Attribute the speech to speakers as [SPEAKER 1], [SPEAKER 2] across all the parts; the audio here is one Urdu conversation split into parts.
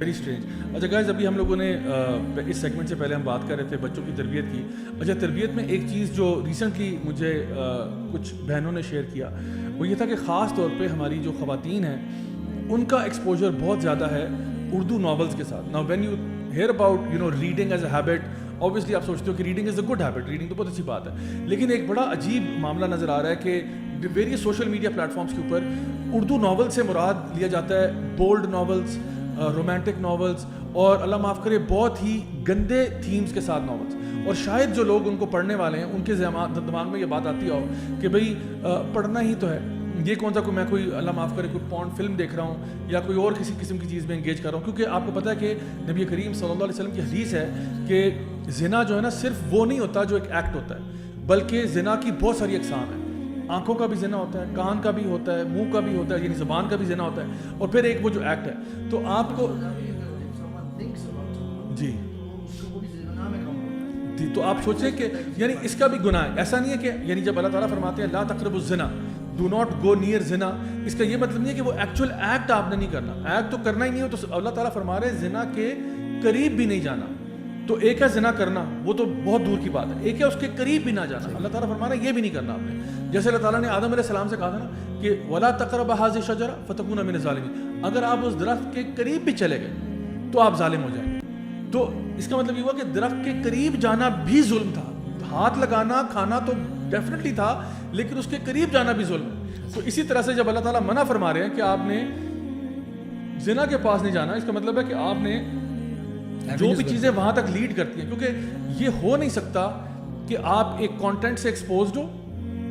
[SPEAKER 1] Very strange. اچھا گائز, ابھی ہم لوگوں نے اس سیگمنٹ سے پہلے ہم بات کر رہے تھے بچوں کی تربیت کی. اچھا, تربیت میں ایک چیز جو ریسنٹلی مجھے کچھ بہنوں نے شیئر کیا وہ یہ تھا کہ خاص طور پہ ہماری جو خواتین ہیں ان کا ایکسپوجر بہت زیادہ ہے اردو ناولس کے ساتھ. Now when you hear about reading as a habit, obviously آپ سوچتے ہو کہ reading is a good habit, reading تو بہت اچھی بات ہے, لیکن ایک بڑا عجیب معاملہ نظر آ رہا ہے کہ various social media platforms کے اوپر اردو ناول سے مراد لیا جاتا ہے بولڈ ناولس, رومانٹک ناولس, اور اللہ معاف کرے بہت ہی گندے تھیمز کے ساتھ ناولس. اور شاید جو لوگ ان کو پڑھنے والے ہیں ان کے دماغ میں یہ بات آتی ہو کہ بھئی پڑھنا ہی تو ہے, یہ کون سا میں کوئی اللہ معاف کرے کوئی پورن فلم دیکھ رہا ہوں یا کوئی اور کسی قسم کی چیز میں انگیج کر رہا ہوں. کیونکہ آپ کو پتہ ہے کہ نبی کریم صلی اللہ علیہ وسلم کی حدیث ہے کہ زنا جو ہے نا صرف وہ نہیں ہوتا جو ایک ایکٹ ہوتا ہے, بلکہ زنا کی بہت ساری اقسام ہیں. آنکھوں کا بھی زنا ہوتا ہے, کان کا بھی ہوتا ہے, منہ کا بھی ہوتا ہے, یعنی زبان کا بھی زنا ہوتا ہے, اور پھر ایک وہ جو ایکٹ ہے. تو آپ کو جی تو آپ سوچیں کہ یعنی اس کا بھی گناہ ہے. ایسا نہیں ہے کہ یعنی جب اللہ تعالیٰ فرماتے ہیں لا تقربوا الزنا, ڈو ناٹ گو نیئر زنا, اس کا یہ مطلب نہیں ہے کہ وہ ایکچوئل ایکٹ آپ نے نہیں کرنا, ایکٹ تو کرنا ہی نہیں ہو. تو اللہ تعالیٰ فرما رہے ہیں زنا کے قریب بھی نہیں جانا. تو ایک ہے زنا کرنا, وہ تو بہت دور کی بات ہے, ایک ہے اس کے قریب بھی نہ جانا. اللہ تعالیٰ فرما رہے ہیں یہ بھی نہیں کرنا آپ نے. جیسے اللہ تعالیٰ نے آدم علیہ السلام سے کہا تھا نا کہ ولا تقربوا هذه الشجرة فتكونا من الظالمين, اگر آپ اس درخت کے قریب بھی چلے گئے تو آپ ظالم ہو جائیں گے. تو اس کا مطلب یہ ہوا کہ درخت کے قریب جانا بھی ظلم تھا. ہاتھ لگانا کھانا تو ڈیفینیٹلی تھا, لیکن اس کے قریب جانا بھی ظلم. تو اسی طرح سے جب اللہ تعالیٰ منع فرما رہے ہیں کہ آپ نے زنا کے پاس نہیں جانا, اس کا مطلب ہے کہ آپ نے جو بھی چیزیں وہاں تک لیڈ کرتی ہیں, کیونکہ یہ ہو نہیں سکتا کہ آپ ایک کانٹینٹ سے ایکسپوزڈ ہو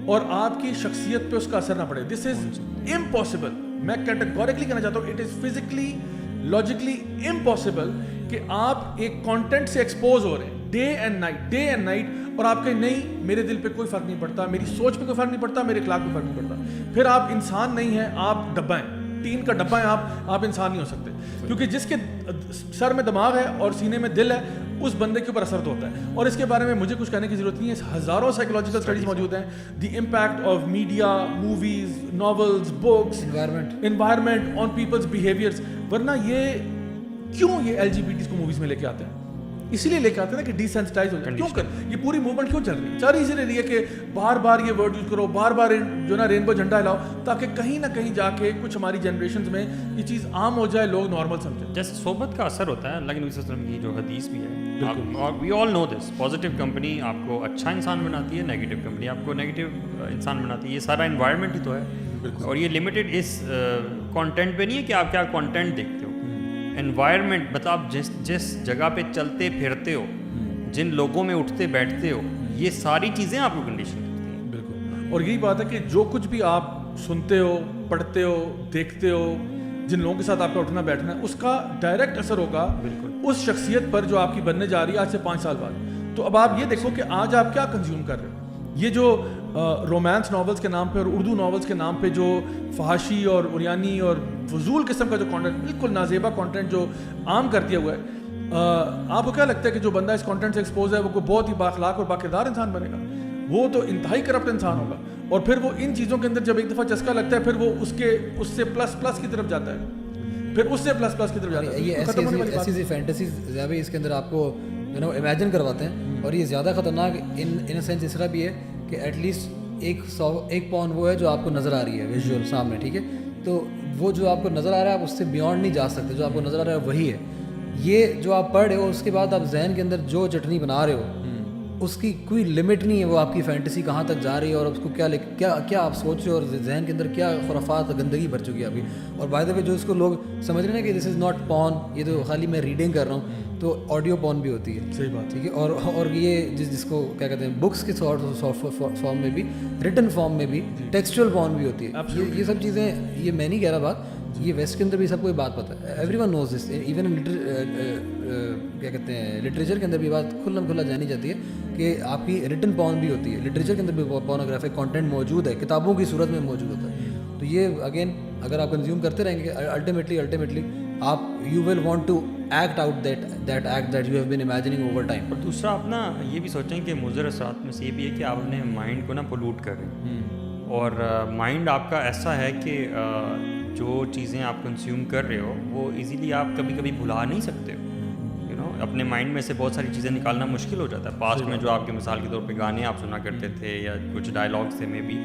[SPEAKER 1] اور آپ کی شخصیت پہ اس کا اثر نہ پڑے. دس از امپاسبل. میں کیٹیگوریکلی کہنا چاہتا ہوں it is physically logically impossible کہ آپ ایک کانٹینٹ سے ایکسپوز ہو رہے ہیں ڈے اینڈ نائٹ, اور آپ کہیں نہیں میرے دل پہ کوئی فرق نہیں پڑتا, میری سوچ پہ کوئی فرق نہیں پڑتا, میرے اخلاق پہ فرق نہیں پڑتا. پھر آپ انسان نہیں ہیں, آپ ڈبہ ہیں, ٹین کا ڈبہ ہیں آپ انسان نہیں ہو سکتے. کیونکہ جس کے سر میں دماغ ہے اور سینے میں دل ہے اس بندے کے اوپر اثر تو ہوتا ہے. اور اس کے بارے میں مجھے کچھ کہنے کی ضرورت نہیں ہے, ہزاروں سائیکولوجیکل اسٹڈیز موجود ہیں. The impact of media, movies, novels, books, environment on people's behaviours. ورنہ یہ کیوں یہ LGBTs کو موویز میں لے کے آتے ہیں, اسی لیے لے کے آتے ہیں نا کہ ڈی سینسٹائز ہو جائے. کیوں کر یہ پوری موومنٹ کیوں چل رہی ہے؟ چل رہی اسی لیے کہ بار بار یہ ورڈ یوز کرو, بار بار جو نا رینبو جھنڈا ہلاؤ, تاکہ کہیں نہ کہیں جا کے کچھ ہماری جنریشنز میں یہ چیز عام ہو جائے, لوگ نارمل سمجھیں.
[SPEAKER 2] جیسے صحبت کا اثر ہوتا ہے, اللہ کے نبی صلی اللہ علیہ وسلم کی جو حدیث بھی ہے, اور وی آل نو دس, پازیٹیو کمپنی آپ کو اچھا انسان بناتی ہے, نیگیٹو کمپنی آپ کو نیگیٹو انسان بناتی ہے. یہ سارا انوائرمنٹ ہی تو ہے. اور یہ لمیٹڈ اس کانٹینٹ پہ نہیں ہے کہ آپ کیا کانٹینٹ دیکھتے ہو. انوائرمنٹ مطلب آپ جس جگہ پہ چلتے پھرتے ہو, جن لوگوں میں اٹھتے بیٹھتے ہو, یہ ساری چیزیں آپ کو کنڈیشن کرتی ہیں.
[SPEAKER 1] بالکل. اور یہی بات ہے کہ جو کچھ بھی آپ سنتے ہو, پڑھتے ہو, دیکھتے ہو, جن لوگوں کے ساتھ آپ کا اٹھنا بیٹھنا ہے, اس کا ڈائریکٹ اثر ہوگا اس شخصیت پر جو آپ کی بننے جا رہی ہے آج سے 5 سال بعد. تو اب آپ یہ دیکھو کہ آج آپ کیا کنزیوم کر رہے ہو. یہ جو رومانس ناولز کے نام پہ اور اردو ناولز کے نام پہ جو فحاشی اور عریانی اور فضول قسم کا جو کانٹینٹ, بالکل نازیبا کانٹینٹ جو عام کر دیا ہوا ہے, آپ کو کیا لگتا ہے کہ جو بندہ اس کانٹینٹ سے ایکسپوز ہے وہ کوئی بہت ہی بااخلاق اور باکردار انسان بنے گا؟ وہ تو انتہائی کرپٹ انسان ہوگا. اور پھر وہ ان چیزوں کے اندر جب ایک دفعہ چسکا لگتا ہے, پھر وہ اس سے پلس کی طرف جاتا ہے, پھر اس سے پلس کی طرف جاتا ہے.
[SPEAKER 3] یہ ایسی فینٹیسیز زیادہ اس کے اندر آپ کو امیجن کرواتے ہیں. اور یہ زیادہ خطرناک ان سینس اس طرح بھی ہے کہ ایٹ لیسٹ ایک پون وہ ہے جو آپ کو نظر آ رہی ہے ویژول سامنے, ٹھیک ہے, تو وہ جو آپ کو نظر آ رہا ہے آپ اس سے بیونڈ نہیں جا سکتے. جو آپ کو نظر آ رہا ہے وہی ہے. یہ جو آپ پڑھ رہے ہو اس کے بعد آپ ذہن کے اندر جو چٹنی بنا رہے ہو اس کی کوئی لمٹ نہیں ہے. وہ آپ کی فینٹیسی کہاں تک جا رہی ہے اور اس کو کیا آپ سوچ رہے ہو, اور ذہن کے اندر کیا خرافات گندگی بھر چکی ہے ابھی. اور بائی دا وے جو اس کو لوگ سمجھ رہے ہیں کہ دس از ناٹ پون, یہ تو خالی میں ریڈنگ کر رہا ہوں, تو آڈیو پون بھی ہوتی ہے.
[SPEAKER 1] صحیح بات,
[SPEAKER 3] ٹھیک ہے. اور یہ جس کو کیا کہتے ہیں بکس کے فارم میں بھی, ریٹن فارم میں بھی, ٹیکسچوئل پون بھی ہوتی ہے. یہ سب چیزیں, یہ میں نہیں کہہ رہا بات, یہ ویسٹ کے اندر بھی سب کو یہ بات پتہ ہے. ایوری ون نوز دس. ایون کیا کہتے ہیں لٹریچر کے اندر بھی بات کھلا جانی جاتی ہے کہ آپ کی ریٹن پون بھی ہوتی ہے. لٹریچر کے اندر بھی پورنوگرافک کانٹینٹ موجود ہے, کتابوں کی صورت میں موجود ہوتا ہے. تو یہ اگین اگر آپ کنزیوم کرتے رہیں گے الٹیمیٹلی آپ you will want to act out that act that you have been imagining over time.
[SPEAKER 2] اور دوسرا آپ نا یہ بھی سوچیں کہ مضر اثرات میں سے یہ بھی ہے کہ آپ اپنے مائنڈ کو نا پولوٹ کر رہے ہیں. اور مائنڈ آپ کا ایسا ہے کہ جو چیزیں آپ کنزیوم کر رہے ہو وہ ایزیلی آپ کبھی کبھی بھلا نہیں سکتے ہو. یو نو اپنے مائنڈ میں سے بہت ساری چیزیں نکالنا مشکل ہو جاتا ہے. پاسٹ میں جو آپ کے مثال کے طور پہ گانے آپ سنا کرتے تھے یا کچھ ڈائلاگس تھے میں بھی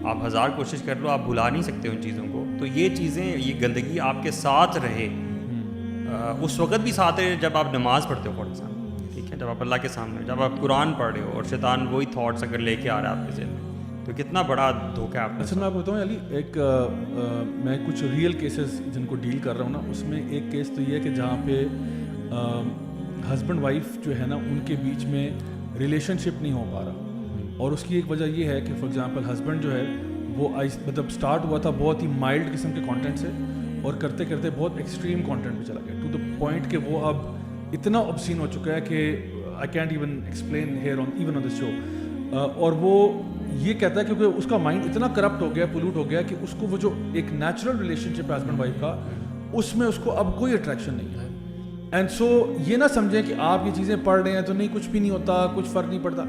[SPEAKER 2] آپ ہزار کوشش کر لو آپ بھلا نہیں سکتے ان چیزوں کو. تو یہ چیزیں یہ گندگی آپ کے ساتھ رہے اس وقت بھی ساتھ رہے جب آپ نماز پڑھتے ہو فار ایگزامپل, ٹھیک ہے, جب آپ اللہ کے سامنے, جب آپ قرآن پڑھ رہے ہو اور شیطان وہی تھاٹس اگر لے کے آ رہا ہے آپ کے ذہن میں تو کتنا بڑا دھوکہ آپ.
[SPEAKER 1] اچھا میں آپ کو بتاؤں علی, ایک میں کچھ ریئل کیسز جن کو ڈیل کر رہا ہوں نا, اس میں ایک کیس تو یہ ہے کہ جہاں پہ ہسبینڈ وائف جو ہے نا ان کے بیچ میں ریلیشن شپ نہیں ہو پا رہا, اور اس کی ایک وجہ یہ ہے کہ فار ایگزامپل ہسبینڈ جو ہے وہ مطلب اسٹارٹ ہوا تھا بہت ہی مائلڈ قسم کے کانٹینٹ سے اور کرتے کرتے بہت ایکسٹریم کانٹینٹ پہ چلا گیا ٹو دا پوائنٹ کہ وہ اب اتنا obscene ہو چکا ہے کہ I can't even explain here on even on this show. اور وہ یہ کہتا ہے کیونکہ اس کا مائنڈ اتنا کرپٹ ہو گیا, پولوٹ ہو گیا کہ اس کو وہ جو ایک نیچرل ریلیشن شپ ہے ہسبینڈ وائف کا اس میں اس کو اب کوئی اٹریکشن نہیں ہے. اینڈ سو یہ نہ سمجھیں کہ آپ یہ چیزیں پڑھ رہے ہیں تو نہیں کچھ بھی نہیں ہوتا, کچھ فرق نہیں پڑتا.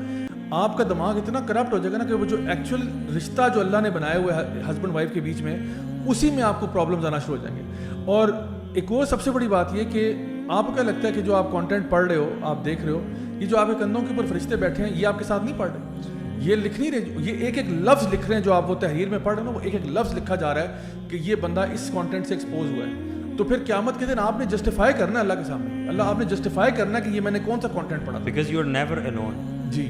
[SPEAKER 1] آپ کا دماغ اتنا کرپٹ ہو جائے گا نا کہ وہ جو ایکچوئل رشتہ جو اللہ نے بنایا ہوا ہے ہسبینڈ وائف کے بیچ میں اسی میں آپ کو پرابلمز آنا شروع ہو جائیں گے. اور ایک اور سب سے بڑی بات یہ کہ آپ کو کیا لگتا ہے کہ جو آپ کانٹینٹ پڑھ رہے ہو, آپ دیکھ رہے ہو, یہ جو آپ کے کندھوں کے اوپر فرشتے بیٹھے ہیں یہ آپ کے ساتھ نہیں پڑھ رہے, یہ لکھ نہیں رہے, یہ ایک ایک لفظ لکھ رہے ہیں جو آپ وہ تحریر میں پڑھ رہے ہیں نا, وہ ایک ایک لفظ لکھا جا رہا ہے کہ یہ بندہ اس کانٹینٹ سے ایکسپوز ہوا ہے. تو پھر قیامت کے دن آپ نے جسٹیفائی کرنا ہے اللہ کے سامنے, اللہ آپ نے جسٹیفائی کرنا ہے کہ یہ میں نے کون سا کانٹینٹ پڑھا.
[SPEAKER 2] Because you are never alone.
[SPEAKER 1] جی,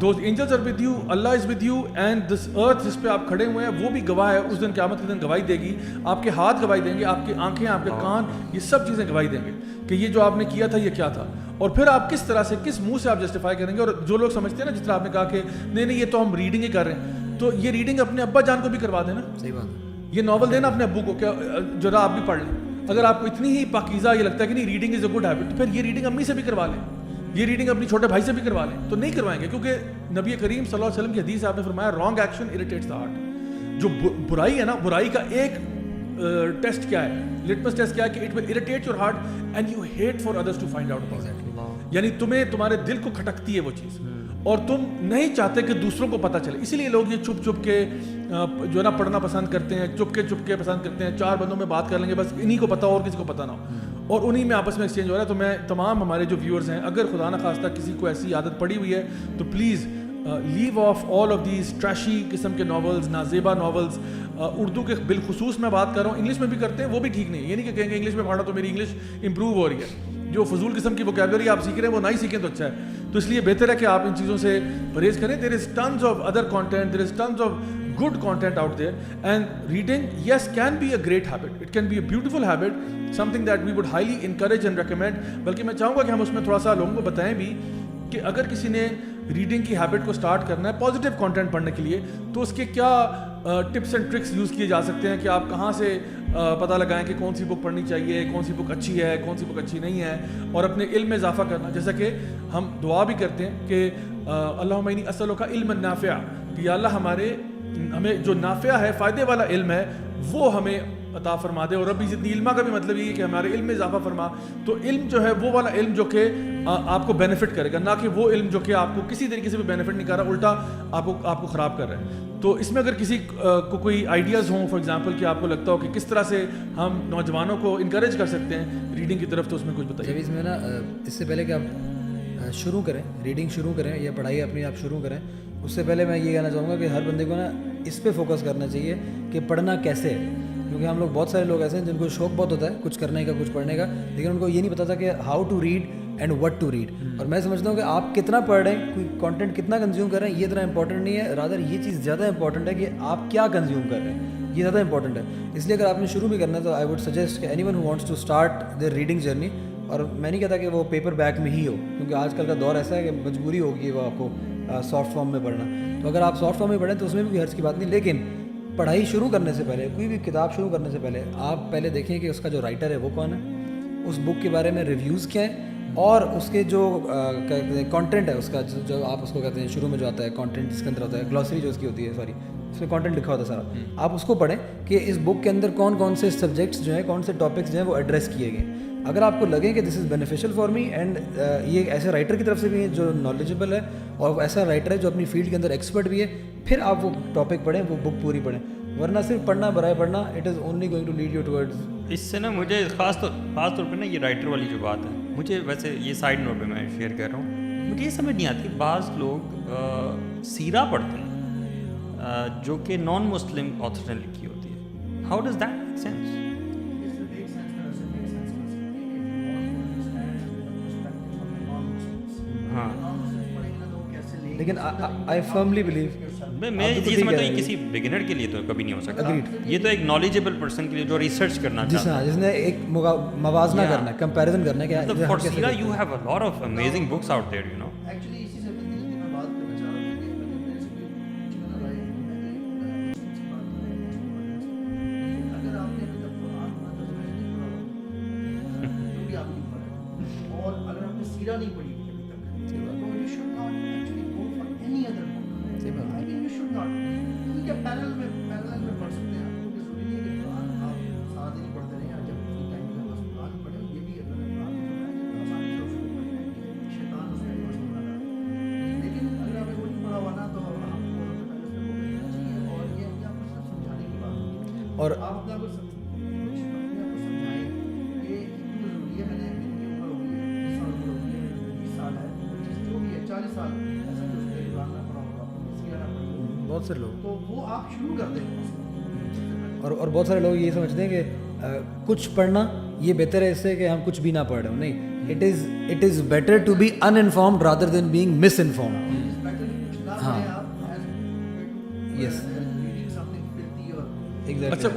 [SPEAKER 1] those angels are with you, Allah is with you, and this earth جس پہ آپ کھڑے ہوئے ہیں وہ بھی گواہ ہے. اس دن قیامت کے دن گواہی دے گی, آپ کے ہاتھ گواہی دیں گے, آپ کی آنکھیں, آپ کے کان, یہ سب چیزیں گواہی دیں گے کہ یہ جو آپ نے کیا تھا یہ کیا تھا. اور پھر آپ کس طرح سے, کس منہ سے آپ جسٹیفائی کریں گے. اور جو لوگ سمجھتے ہیں نا, جس طرح آپ نے کہا کہ نہیں نہیں یہ تو ہم ریڈنگ ہی کر رہے ہیں, تو یہ ریڈنگ اپنے ابا جان کو بھی کروا دینا.
[SPEAKER 3] صحیح بات ہے.
[SPEAKER 1] یہ ناول دینا اپنے ابو کو, کیا ذرا آپ بھی پڑھ لیں. اگر آپ کو اتنی ہی پاکیزہ یہ لگتا ہے کہ نہیں reading is a good habit, تو پھر یہ ریڈنگ امی سے بھی کروا لیں, یہ ریڈنگ اپنی چھوٹے بھائی سے بھی کروا لیں. تو نہیں کروائیں گے کیونکہ نبی کریم صلی اللہ علیہ وسلم کی حدیث آپ نے فرمایا رانگ ایکشن اریٹیٹس دا ہارٹ. جو برائی ہے نا, برائی کا ایک ٹیسٹ کیا ہے, لٹمس ٹیسٹ کیا ہے کہ it will irritate your heart and you hate for others to find out about it. یعنی تمہیں تمہارے دل کو کھٹکتی ہے وہ چیز اور تم نہیں چاہتے کہ دوسروں کو پتہ چلے. اسی لیے لوگ یہ چھپ چھپ کے جو ہے نا پڑھنا پسند کرتے ہیں, چپ کے پسند کرتے ہیں. 4 بندوں میں بات کر لیں گے بس, انہی کو پتہ اور کسی کو پتہ نہ ہو, اور انہی میں آپس میں ایکسچینج ہو رہا ہے. تو میں تمام ہمارے جو ویورز ہیں, اگر خدا نہ خواستہ کسی کو ایسی عادت پڑی ہوئی ہے تو please leave off all of these trashy قسم کے ناولز, نازیبا ناولز. اردو کے بالخصوص میں بات کر رہا ہوں, انگلش میں بھی کرتے ہیں وہ بھی ٹھیک نہیں. یہ نہیں کہ کہیں گے انگلش میں پڑھا تو میری انگلش امپروو ہو رہی ہے. جو فضول قسم کی ووکیبلری آپ سیکھ رہے ہیں وہ نہ ہی سیکھیں تو اچھا ہے. تو اس لیے بہتر ہے کہ آپ ان چیزوں سے پرہیز کریں. There is tons of other content, there is tons of good content out there, and reading yes can be a great habit, it can be a beautiful habit, something that we would highly encourage and recommend. بلکہ میں چاہوں گا کہ ہم اس میں تھوڑا سا لوگوں کو بتائیں بھی کہ اگر کسی نے ریڈنگ کی ہیبٹ کو سٹارٹ کرنا ہے پازیٹیو کانٹینٹ پڑھنے کے لیے, تو اس کے کیا ٹپس اینڈ ٹرکس یوز کیے جا سکتے ہیں کہ آپ کہاں سے پتہ لگائیں کہ کون سی بک پڑھنی چاہیے, کون سی بک اچھی ہے, کون سی بک اچھی نہیں ہے, اور اپنے علم میں اضافہ کرنا. جیسا کہ ہم دعا بھی کرتے ہیں کہ اللہم انی اسألک علما نافعا, کہ یا اللہ ہمیں جو نافع ہے, فائدے والا علم ہے وہ ہمیں عطا فرما دے. اور ربی زدنی علما کا بھی مطلب یہ ہے کہ ہمارے علم میں اضافہ فرما. تو علم جو ہے وہ والا علم جو کہ آپ کو بینیفٹ کرے گا, نہ کہ وہ علم جو کہ آپ کو کسی طریقے سے بھی بینیفٹ نہیں کر رہا, الٹا آپ کو خراب کر رہا ہے. تو اس میں اگر کسی کو کوئی آئیڈیاز ہوں فار ایگزامپل کہ آپ کو لگتا ہو کہ کس طرح سے ہم نوجوانوں کو انکریج کر سکتے ہیں ریڈنگ کی طرف, تو اس میں کچھ بتائیے.
[SPEAKER 3] جب اس میں نا اس سے پہلے کہ آپ شروع کریں ریڈنگ شروع کریں یا پڑھائی اپنی آپ شروع کریں, اس سے پہلے میں یہ کہنا چاہوں گا کہ ہر بندے کو نا اس پہ فوکس کرنا چاہیے کہ پڑھنا کیسے ہے. کیونکہ ہم لوگ بہت سارے لوگ ایسے ہیں جن کو شوق بہت ہوتا ہے کچھ کرنے کا, کچھ پڑھنے کا, لیکن ان کو یہ نہیں پتا تھا کہ how to read and what to read. اور میں سمجھتا ہوں کہ آپ کتنا پڑھ رہے ہیں, کوئی کانٹینٹ کتنا کنزیوم کر رہے ہیں, یہ اتنا امپورٹنٹ نہیں ہے. رادر یہ چیز زیادہ امپورٹنٹ ہے کہ آپ کیا کنزیوم کر رہے ہیں, یہ زیادہ امپورٹنٹ ہے. اس لیے اگر آپ نے شروع بھی کرنا ہے تو آئی ووڈ سجیسٹ کہ anyone who wants to start their reading journey, اور میں نہیں کہتا کہ وہ پیپر بیک میں ہی ہو, کیونکہ آج کل کا دور ایسا ہے کہ مجبوری ہوگی وہ آپ کو سافٹ فارم میں پڑھنا. تو اگر آپ سافٹ فارم میں پڑھیں تو اس میں بھی حرج کی بات نہیں, لیکن پڑھائی شروع کرنے سے پہلے, کوئی بھی کتاب شروع کرنے سے پہلے آپ پہلے دیکھیں کہ اس کا جو رائٹر ہے وہ کون ہے, اس بک کے بارے میں ریویوز کیا ہیں, اور اس کے جو کہتے ہیں کانٹینٹ ہے اس کا, جو آپ اس کو کہتے ہیں شروع میں جو آتا ہے کانٹینٹ جس کے اندر ہوتا ہے, گلوسری جو اس کی ہوتی ہے, سوری اس میں کانٹینٹ لکھا ہوتا ہے سارا, آپ اس کو پڑھیں کہ اس بک کے اندر کون کون سے سبجیکٹس جو ہیں, کون سے ٹاپکس جو ہیں وہ ایڈریس کیے گئے. اگر آپ کو لگے کہ دس از بینیفیشیل فار می, اینڈ یہ ایسے رائٹر کی طرف سے بھی ہے جو نالجبل ہے, اور ایسا رائٹر ہے جو اپنی فیلڈ کے اندر ایکسپرٹ بھی ہے, پھر آپ وہ ٹاپک پڑھیں, وہ بک پوری پڑھیں, ورنہ صرف پڑھنا برائے پڑھنا, it is only going to lead you towards.
[SPEAKER 2] اس سے نا مجھے خاص طور پہ نا یہ رائٹر والی جو بات ہے, مجھے ویسے یہ سائڈ نوٹ پہ میں شیئر کر رہا ہوں, مجھے یہ سمجھ نہیں آتی بعض لوگ سیرہ پڑھتے ہیں جو کہ نان مسلم آتھر نے لکھی ہوتی ہے. How does that make sense? ہاں
[SPEAKER 3] لیکن آئی فرملی بلیو,
[SPEAKER 2] میں یہ سمجھتا ہوں کسی بگنر کے لیے تو کبھی نہیں ہو سکتا. یہ تو ایک نالجیبل پرسن کے لیے جو ریسرچ کرنا چاہتا ہے,
[SPEAKER 3] جس نے ایک موازنہ کرنا ہے, کمپیریزن کرنا ہے کہ
[SPEAKER 2] مطلب for sure you have a lot of amazing books out there, you know.
[SPEAKER 4] Actually اسی سے میں بات کرنا چاہ رہا ہوں کہ اگر آپ نے قرآن بھی آپ نہیں پڑھا اور اگر آپ نے سیرہ نہیں پڑھی ابھی تک تو you should not actually go for any other book. I mean you should not, ٹھیک ہے پیرل میں پڑھ سکتے ہیں آپ, کیونکہ ضروری نہیں ہے کہ قرآن آپ ساتھ ہی پڑھتے رہیں, جب فری ٹائم میں بس قرآن پڑھیں. یہ بھی اگر قرآن آسانی سے شیطان اس میں بھی مسئلہ بنا رہا ہے, لیکن اگر آپ نے وہ نہیں پڑھا ہوا نا تو آپ کو پہلے اس میں وہ کرنا چاہیے. اور یہ کہ آپ کو صرف سمجھانے کی بات ہوتی ہے,
[SPEAKER 3] اور
[SPEAKER 4] آپ اپنے آپ کو سمجھائیں کہ اتنی ضروری ہے. میں نے اتنی عمر ہو گئی ہے, 20 سال عمر ہو گئی ہے, 20 سال ہے, 25 جو بھی ہے, 40 سال, ایسا کہ اس نے قرآن نہ پڑھا ہوگا, سیرہ نہ پڑھی ہوگی,
[SPEAKER 3] بہت سے لوگ,
[SPEAKER 4] تو وہ آپ شروع کر دیں.
[SPEAKER 3] اور بہت سارے لوگ یہ سمجھتے ہیں کہ کچھ پڑھنا یہ بہتر ہے اس سے کہ ہم کچھ بھی نہ پڑھ رہے ہوں. نہیں, it is better to be uninformed rather than being misinformed. ہاں, یس,
[SPEAKER 4] سمتھنگ فلتھی اور
[SPEAKER 3] ایگزیکٹلی.
[SPEAKER 1] اچھا